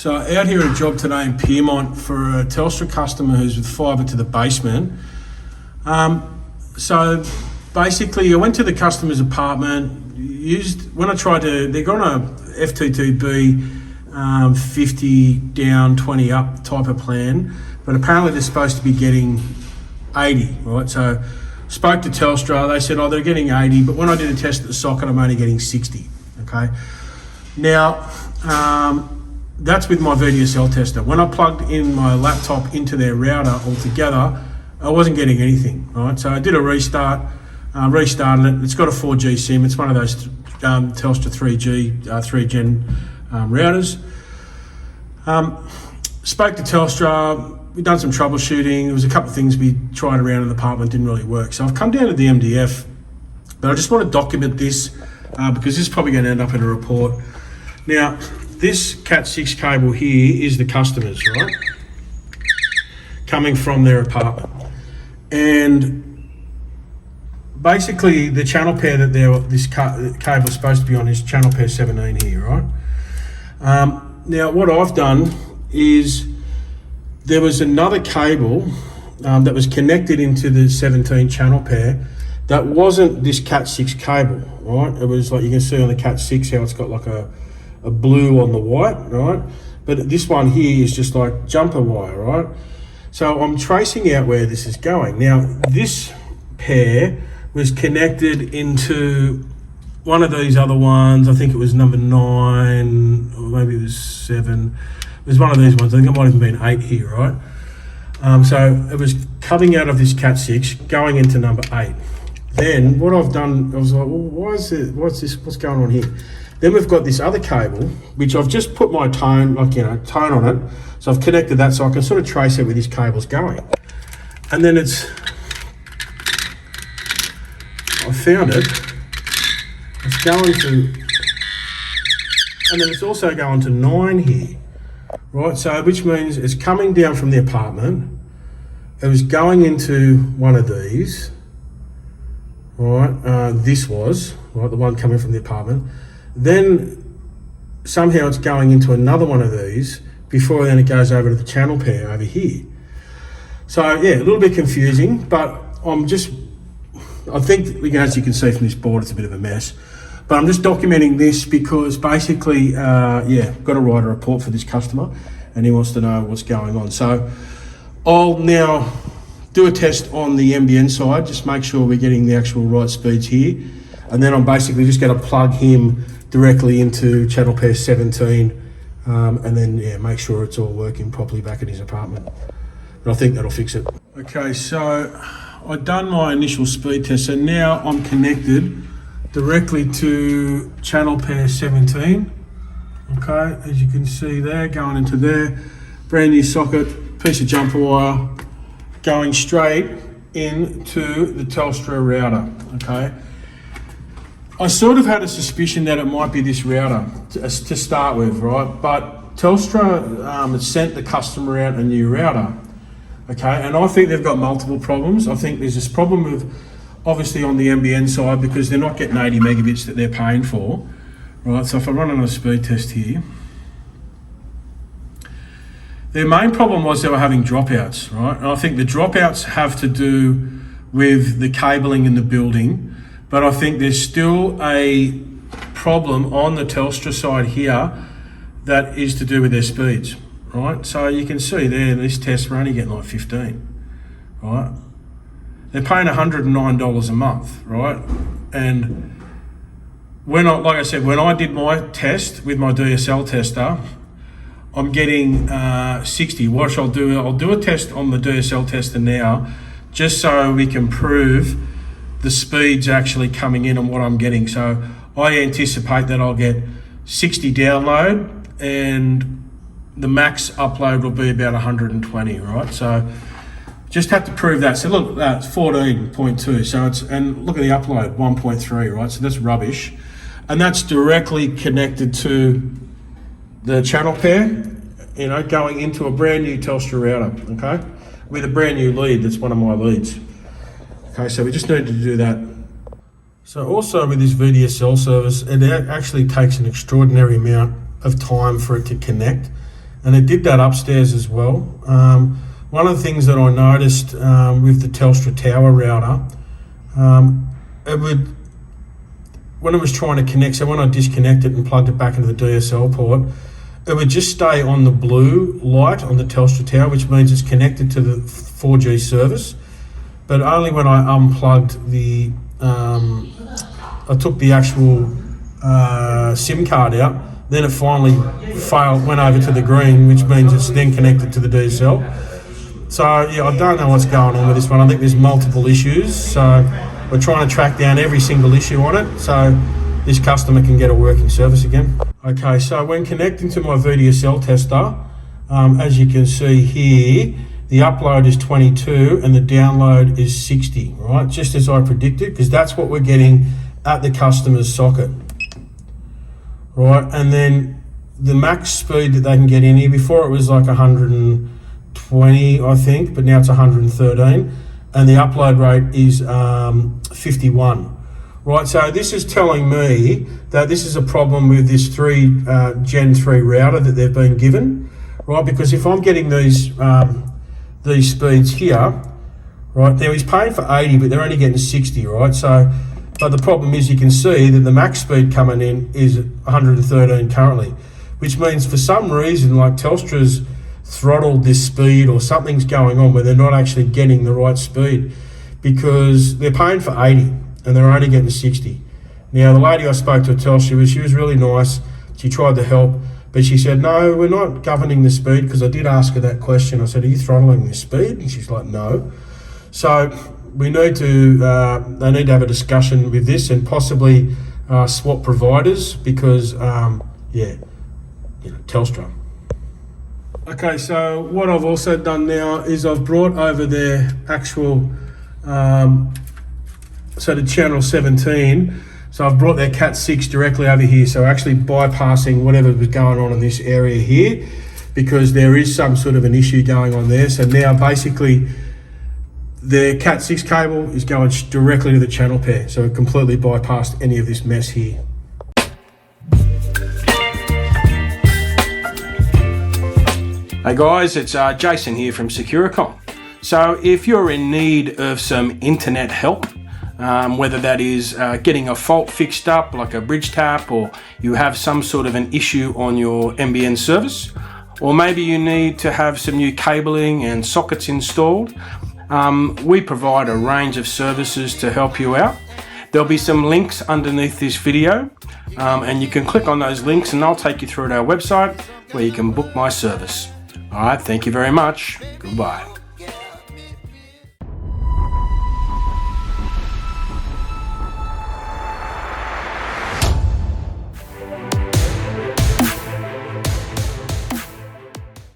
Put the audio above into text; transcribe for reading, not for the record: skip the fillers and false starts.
So out here at a job today in Pyrmont for a Telstra customer who's with fibre to the basement. So basically I went to the customer's apartment, they're on a FTTB 50 down, 20 up type of plan, but apparently they're supposed to be getting 80, right? So spoke to Telstra, they said, they're getting 80, but when I did a test at the socket, I'm only getting 60, okay? Now, that's with my VDSL tester. When I plugged in my laptop into their router altogether, I wasn't getting anything, right? So I did a restart, restarted it. It's got a 4G SIM. It's one of those Telstra 3 Gen routers. Spoke to Telstra. We've done some troubleshooting. There was a couple of things we tried around in the apartment, didn't really work. So I've come down to the MDF, but I just want to document this because this is probably going to end up in a report. Now, this Cat6 cable here is the customer's, right? Coming from their apartment. And basically the channel pair that this cable is supposed to be on is channel pair 17 here, right? Now what I've done is there was another cable that was connected into the 17 channel pair that wasn't this Cat6 cable, right? It was like, you can see on the Cat6 how it's got like a blue on the white, right? But this one here is just like jumper wire, right? So I'm tracing out where this is going. Now, this pair was connected into one of these other ones. I think it was number 9, or maybe it was 7. It was one of these ones. I think it might have been 8 here, right? So it was coming out of this Cat6, going into number 8. Then what I've done, I was like, well, what's going on here? Then we've got this other cable, which I've just put my tone on it. So I've connected that so I can sort of trace out where this cable's going. And then I found it. It's going to, and then it's also going to 9 here, right? So which means it's coming down from the apartment. It was going into one of these, right? This was, right, the one coming from the apartment. Then somehow it's going into another one of these before then it goes over to the channel pair over here. So yeah, a little bit confusing, but I think, as you can see from this board, it's a bit of a mess. But I'm just documenting this because basically, got to write a report for this customer and he wants to know what's going on. So I'll now do a test on the NBN side, just make sure we're getting the actual right speeds here. And then I'm basically just going to plug him directly into channel pair 17 and then make sure it's all working properly back in his apartment. But I think that'll fix it. Okay, so I've done my initial speed test. So now I'm connected directly to channel pair 17. Okay, as you can see there, going into there, brand new socket, piece of jumper wire, going straight into the Telstra router, okay? I sort of had a suspicion that it might be this router to start with, right? But Telstra had sent the customer out a new router, okay? And I think they've got multiple problems. I think there's this problem with, obviously on the NBN side, because they're not getting 80 megabits that they're paying for, right? So if I run on a speed test here, their main problem was they were having dropouts, right? And I think the dropouts have to do with the cabling in the building, but I think there's still a problem on the Telstra side here that is to do with their speeds, right? So you can see there in this test, we're only getting like 15, right? They're paying $109 a month, right? And when I did my test with my DSL tester, I'm getting 60. What I'll do a test on the DSL tester now, just so we can prove the speeds actually coming in and what I'm getting. So I anticipate that I'll get 60 download and the max upload will be about 120, right? So just have to prove that. So look, that's 14.2. So and look at the upload, 1.3, right? So that's rubbish. And that's directly connected to the channel pair, going into a brand new Telstra router, okay? With a brand new lead, that's one of my leads. Okay, so we just need to do that. So also with this VDSL service, it actually takes an extraordinary amount of time for it to connect. and it did that upstairs as well. One of the things that I noticed with the Telstra tower router, it would, when it was trying to connect, so when I disconnected and plugged it back into the DSL port, it would just stay on the blue light on the Telstra tower, which means it's connected to the 4G service. But only when I unplugged the, I took the actual SIM card out, then it finally went over to the green, which means it's then connected to the DSL. So yeah, I don't know what's going on with this one. I think there's multiple issues. So we're trying to track down every single issue on it, so this customer can get a working service again. Okay, so when connecting to my VDSL tester, as you can see here, the upload is 22 and the download is 60, right? Just as I predicted, because that's what we're getting at the customer's socket, right? And then the max speed that they can get in here, before it was like 120, I think, but now it's 113, and the upload rate is 51. Right, so this is telling me that this is a problem with this Gen 3 router that they've been given, right? Because if I'm getting these speeds here, right, now he's paying for 80, but they're only getting 60, right? So, but the problem is you can see that the max speed coming in is 113 currently, which means for some reason, like Telstra's throttled this speed or something's going on where they're not actually getting the right speed, because they're paying for 80 and they're only getting 60. Now, the lady I spoke to at Telstra, she was really nice. She tried to help, but she said, no, we're not governing the speed, because I did ask her that question. I said, are you throttling this speed? And she's like, no. So we need to, they need to have a discussion with this and possibly swap providers, because, Telstra. Okay, so what I've also done now is I've brought over their actual, so the channel 17, so I've brought their Cat 6 directly over here, so actually bypassing whatever was going on in this area here, because there is some sort of an issue going on there. So now basically their Cat 6 cable is going directly to the channel pair, so it completely bypassed any of this mess here. Hey guys, it's Jason here from Securicom. So if you're in need of some internet help, whether that is getting a fault fixed up like a bridge tap, or you have some sort of an issue on your NBN service, or maybe you need to have some new cabling and sockets installed, we provide a range of services to help you out. There'll be some links underneath this video, and you can click on those links and I'll take you through to our website where you can book my service. All right, thank you very much. Goodbye.